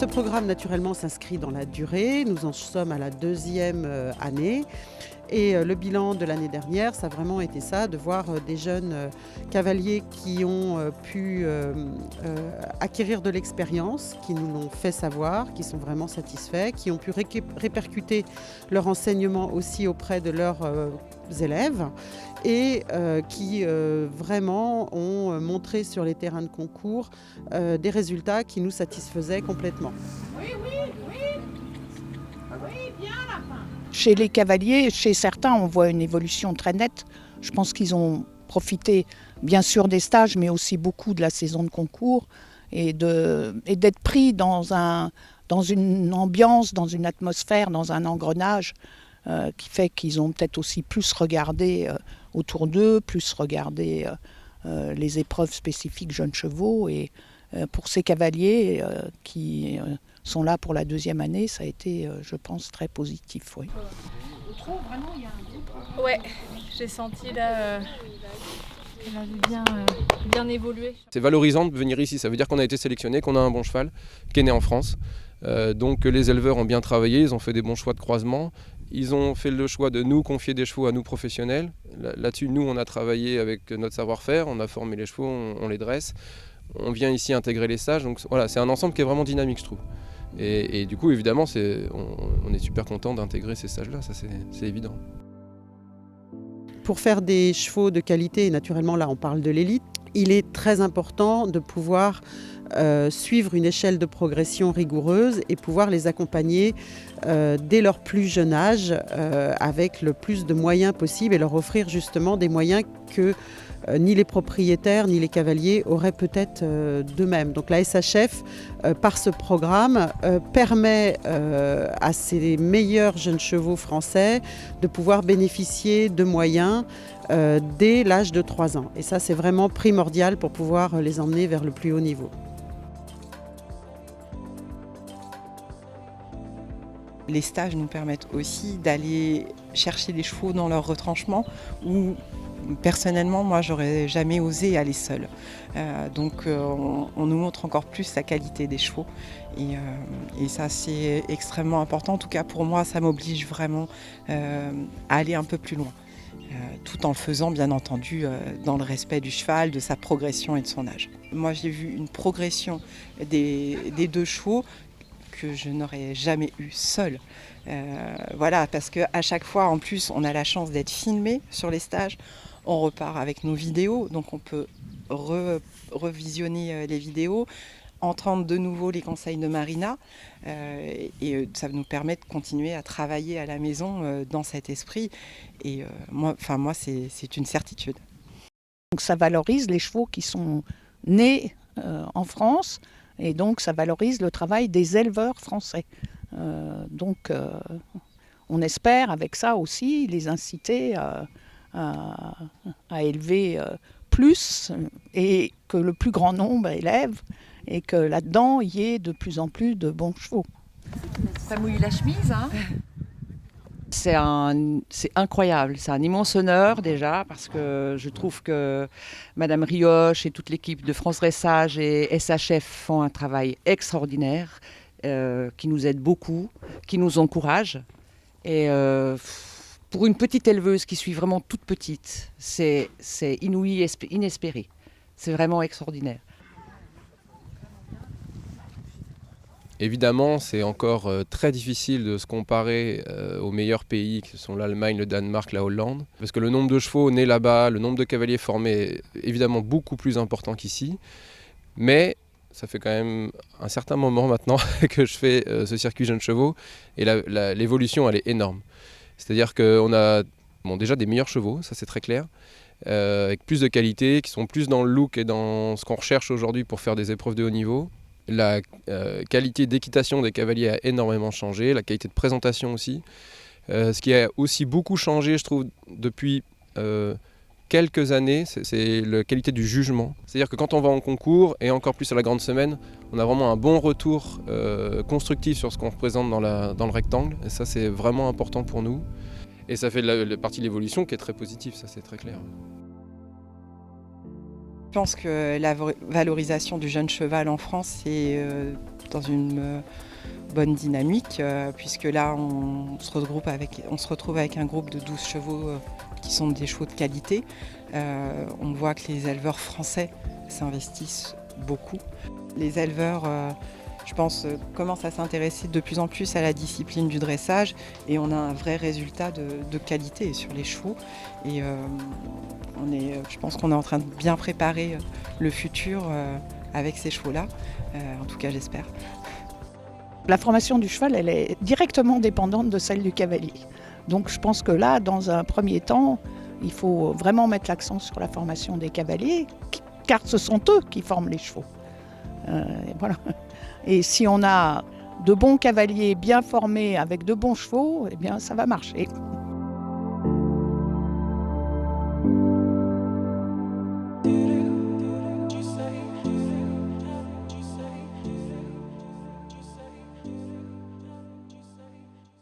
Ce programme, naturellement, s'inscrit dans la durée. Nous en sommes à la deuxième année. Et le bilan de l'année dernière, ça a vraiment été ça, de voir des jeunes cavaliers qui ont pu acquérir de l'expérience, qui nous l'ont fait savoir, qui sont vraiment satisfaits, qui ont pu répercuter leur enseignement aussi auprès de leurs élèves et qui vraiment ont montré sur les terrains de concours des résultats qui nous satisfaisaient complètement. Oui, oui, oui. Oui, bien la fin. Chez les cavaliers, chez certains, on voit une évolution très nette. Je pense qu'ils ont profité bien sûr des stages, mais aussi beaucoup de la saison de concours et d'être pris dans une ambiance, dans une atmosphère, dans un engrenage qui fait qu'ils ont peut-être aussi plus regardé autour d'eux, plus regardé les épreuves spécifiques jeunes chevaux. Et pour ces cavaliers qui sont là pour la deuxième année, ça a été, je pense, très positif. Oui. Ouais, j'ai senti là qu'elle avait bien évolué. C'est valorisant de venir ici, ça veut dire qu'on a été sélectionné, qu'on a un bon cheval, qui est né en France. Donc les éleveurs ont bien travaillé, ils ont fait des bons choix de croisement. Ils ont fait le choix de nous confier des chevaux à nous professionnels. Là-dessus, nous, on a travaillé avec notre savoir-faire, on a formé les chevaux, on les dresse. On vient ici intégrer les stages, donc voilà, c'est un ensemble qui est vraiment dynamique, je trouve. Et du coup, évidemment, on est super content d'intégrer ces stages-là, ça c'est évident. Pour faire des chevaux de qualité, et naturellement là on parle de l'élite, il est très important de pouvoir suivre une échelle de progression rigoureuse et pouvoir les accompagner dès leur plus jeune âge avec le plus de moyens possible et leur offrir justement des moyens que ni les propriétaires ni les cavaliers auraient peut-être d'eux-mêmes. Donc la SHF, par ce programme, permet à ces meilleurs jeunes chevaux français de pouvoir bénéficier de moyens dès l'âge de 3 ans. Et ça, c'est vraiment primordial pour pouvoir les emmener vers le plus haut niveau. Les stages nous permettent aussi d'aller chercher les chevaux dans leur retranchement où personnellement, moi, j'aurais jamais osé aller seule. Donc, on nous montre encore plus la qualité des chevaux. Et ça, c'est extrêmement important. En tout cas, pour moi, ça m'oblige vraiment à aller un peu plus loin. Tout en le faisant, bien entendu, dans le respect du cheval, de sa progression et de son âge. Moi, j'ai vu une progression des deux chevaux que je n'aurais jamais eu seule. Voilà, parce qu'à chaque fois, en plus, on a la chance d'être filmé sur les stages. On repart avec nos vidéos, donc on peut revisionner les vidéos, entendre de nouveau les conseils de Marina, et ça nous permet de continuer à travailler à la maison dans cet esprit. Et moi, c'est une certitude. Donc ça valorise les chevaux qui sont nés en France, et donc ça valorise le travail des éleveurs français. Donc on espère avec ça aussi les inciter à élever plus et que le plus grand nombre élève et que là-dedans il y ait de plus en plus de bons chevaux. Ça mouille la chemise, hein. C'est incroyable, c'est un immense honneur déjà parce que je trouve que Madame Rioche et toute l'équipe de France Dressage et SHF font un travail extraordinaire qui nous aide beaucoup, qui nous encourage. Et pour une petite éleveuse qui suis vraiment toute petite, c'est inouï, inespéré. C'est vraiment extraordinaire. Évidemment, c'est encore très difficile de se comparer aux meilleurs pays qui sont l'Allemagne, le Danemark, la Hollande. Parce que le nombre de chevaux nés là-bas, le nombre de cavaliers formés est évidemment beaucoup plus important qu'ici. Mais ça fait quand même un certain moment maintenant que je fais ce circuit jeunes chevaux. Et l'évolution, elle est énorme. C'est-à-dire qu'on a déjà des meilleurs chevaux, ça c'est très clair. Avec plus de qualité, qui sont plus dans le look et dans ce qu'on recherche aujourd'hui pour faire des épreuves de haut niveau. La qualité d'équitation des cavaliers a énormément changé, la qualité de présentation aussi. Ce qui a aussi beaucoup changé, je trouve, depuis quelques années, c'est la qualité du jugement. C'est-à-dire que quand on va en concours, et encore plus à la grande semaine, on a vraiment un bon retour constructif sur ce qu'on représente dans le rectangle. Et ça, c'est vraiment important pour nous. Et ça fait la partie de l'évolution qui est très positive, ça c'est très clair. Je pense que la valorisation du jeune cheval en France est dans une bonne dynamique, puisque là on se retrouve avec un groupe de 12 chevaux qui sont des chevaux de qualité. On voit que les éleveurs français s'investissent beaucoup. Les éleveurs, je pense, commencent à s'intéresser de plus en plus à la discipline du dressage et on a un vrai résultat de qualité sur les chevaux. Et je pense qu'on est en train de bien préparer le futur avec ces chevaux-là, en tout cas j'espère. La formation du cheval, elle est directement dépendante de celle du cavalier. Donc je pense que là, dans un premier temps, il faut vraiment mettre l'accent sur la formation des cavaliers, car ce sont eux qui forment les chevaux. Voilà. Et si on a de bons cavaliers bien formés avec de bons chevaux, eh bien ça va marcher.